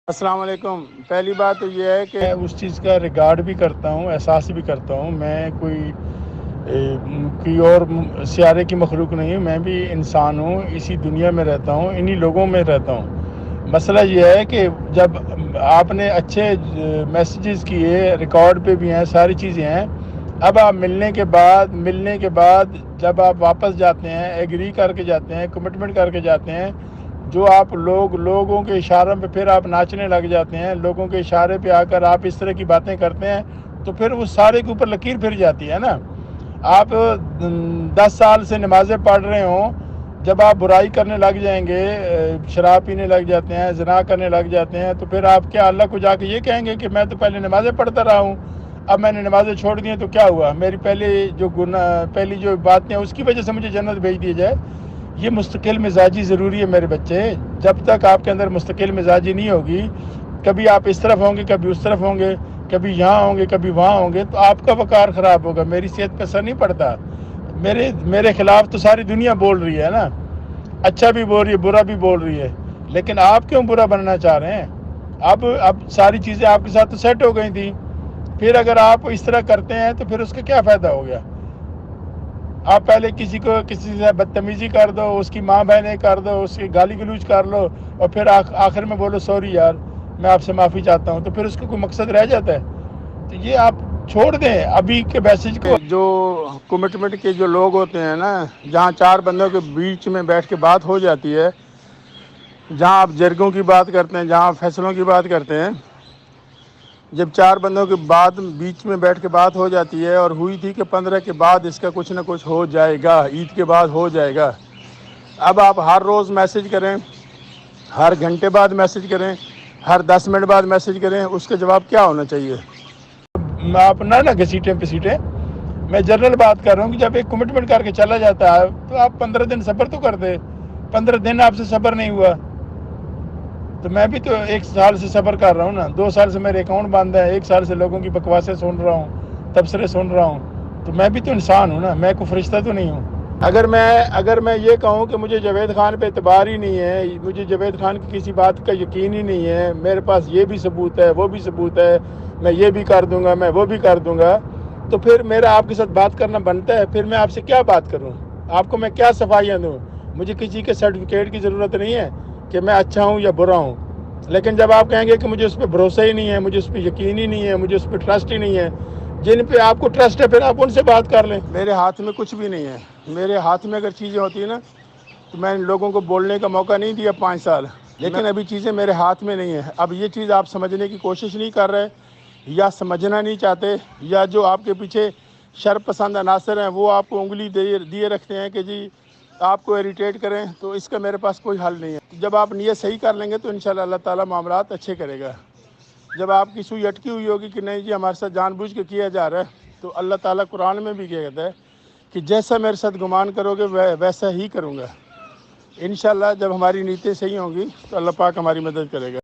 السلام علیکم۔ پہلی بات تو یہ ہے کہ میں اس چیز کا ریگارڈ بھی کرتا ہوں، احساس بھی کرتا ہوں۔ میں کوئی اور سیارے کی مخلوق نہیں ہوں، میں بھی انسان ہوں، اسی دنیا میں رہتا ہوں، انہی لوگوں میں رہتا ہوں۔ مسئلہ یہ ہے کہ جب آپ نے اچھے میسیجز کیے، ریکارڈ پہ بھی ہیں، ساری چیزیں ہیں، اب آپ ملنے کے بعد جب آپ واپس جاتے ہیں، ایگری کر کے جاتے ہیں، کمٹمنٹ کر کے جاتے ہیں، جو آپ لوگوں کے اشاروں پہ پھر آپ ناچنے لگ جاتے ہیں، لوگوں کے اشارے پہ آ کر آپ اس طرح کی باتیں کرتے ہیں، تو پھر اس سارے کے اوپر لکیر پھر جاتی ہے نا۔ آپ 10 سال سے نمازیں پڑھ رہے ہوں، جب آپ برائی کرنے لگ جائیں گے، شراب پینے لگ جاتے ہیں، زنا کرنے لگ جاتے ہیں، تو پھر آپ کیا اللہ کو جا کے یہ کہیں گے کہ میں تو پہلے نمازیں پڑھتا رہا ہوں، اب میں نے نمازیں چھوڑ دی ہیں تو کیا ہوا؟ میری پہلی جو باتیں ہیں اس کی وجہ سے مجھے جنت بھیج دی جائے؟ یہ مستقل مزاجی ضروری ہے میرے بچے۔ جب تک آپ کے اندر مستقل مزاجی نہیں ہوگی، کبھی آپ اس طرف ہوں گے، کبھی اس طرف ہوں گے، کبھی یہاں ہوں گے، کبھی وہاں ہوں گے، تو آپ کا وقار خراب ہوگا، میری صحت پہ اثر نہیں پڑتا۔ میرے خلاف تو ساری دنیا بول رہی ہے نا، اچھا بھی بول رہی ہے، برا بھی بول رہی ہے، لیکن آپ کیوں برا بننا چاہ رہے ہیں؟ اب ساری چیزیں آپ کے ساتھ تو سیٹ ہو گئی تھیں، پھر اگر آپ اس طرح کرتے ہیں تو پھر اس کا کیا فائدہ ہو گیا؟ آپ پہلے کسی سے بدتمیزی کر دو، اس کی ماں بہنیں کر دو، اس کی گالی گلوچ کر لو، اور پھر آخر میں بولو سوری یار، میں آپ سے معافی چاہتا ہوں، تو پھر اس کا کوئی مقصد رہ جاتا ہے؟ تو یہ آپ چھوڑ دیں ابھی کے میسج کو۔ جو کمٹمنٹ کے جو لوگ ہوتے ہیں نا، جہاں 4 بندوں کے بیچ میں بیٹھ کے بات ہو جاتی ہے، جہاں آپ جرگوں کی بات کرتے ہیں، جہاں فیصلوں کی بات کرتے ہیں، جب 4 بندوں کے بعد بیچ میں بیٹھ کے بات ہو جاتی ہے، اور ہوئی تھی کہ 15 کے بعد اس کا کچھ نہ کچھ ہو جائے گا، عید کے بعد ہو جائے گا۔ اب آپ ہر روز میسج کریں، ہر گھنٹے بعد میسج کریں، ہر 10 منٹ بعد میسج کریں، اس کا جواب کیا ہونا چاہیے؟ آپ نہ گھسیٹیں پسیٹیں، میں جنرل بات کر رہا ہوں کہ جب ایک کمٹمنٹ کر کے چلا جاتا ہے تو آپ 15 دن صبر تو کر دے۔ 15 دن آپ سے صبر نہیں ہوا تو میں بھی تو 1 سال سے صبر کر رہا ہوں نا، 2 سال سے میرے اکاؤنٹ بند ہے، 1 سال سے لوگوں کی بکواسیں سن رہا ہوں، تبصرے سن رہا ہوں، تو میں بھی تو انسان ہوں نا، میں کوئی فرشتہ تو نہیں ہوں۔ اگر میں یہ کہوں کہ مجھے جاوید خان پہ اعتبار ہی نہیں ہے، مجھے جاوید خان کی کسی بات کا یقین ہی نہیں ہے، میرے پاس یہ بھی ثبوت ہے، وہ بھی ثبوت ہے، میں یہ بھی کر دوں گا، میں وہ بھی کر دوں گا، تو پھر میرا آپ کے ساتھ بات کرنا بنتا ہے؟ پھر میں آپ سے کیا بات کروں؟ آپ کو میں کیا صفائیاں دوں؟ مجھے کسی کے سرٹیفکیٹ کی ضرورت نہیں ہے کہ میں اچھا ہوں یا برا ہوں، لیکن جب آپ کہیں گے کہ مجھے اس پہ بھروسہ ہی نہیں ہے، مجھے اس پہ یقین ہی نہیں ہے، مجھے اس پہ ٹرسٹ ہی نہیں ہے، جن پہ آپ کو ٹرسٹ ہے پھر آپ ان سے بات کر لیں۔ میرے ہاتھ میں کچھ بھی نہیں ہے، میرے ہاتھ میں اگر چیزیں ہوتی ہیں نا تو میں ان لوگوں کو بولنے کا موقع نہیں دیا 5 سال، لیکن ابھی چیزیں میرے ہاتھ میں نہیں ہیں۔ اب یہ چیز آپ سمجھنے کی کوشش نہیں کر رہے، یا سمجھنا نہیں چاہتے، یا جو آپ کے پیچھے شر پسند عناصر ہیں وہ آپ کو انگلی دیے رکھتے ہیں کہ جی آپ کو اریٹیٹ کریں، تو اس کا میرے پاس کوئی حل نہیں ہے۔ جب آپ نیت صحیح کر لیں گے تو انشاءاللہ اللہ تعالیٰ معاملات اچھے کرے گا۔ جب آپ کی سوئی اٹکی ہوئی ہوگی کہ نہیں جی ہمارے ساتھ جان بوجھ کے کیا جا رہا ہے، تو اللہ تعالیٰ قرآن میں بھی کہتا ہے کہ جیسا میرے ساتھ گمان کرو گے ویسا ہی کروں گا۔ انشاءاللہ جب ہماری نیتیں صحیح ہوں گی تو اللہ پاک ہماری مدد کرے گا۔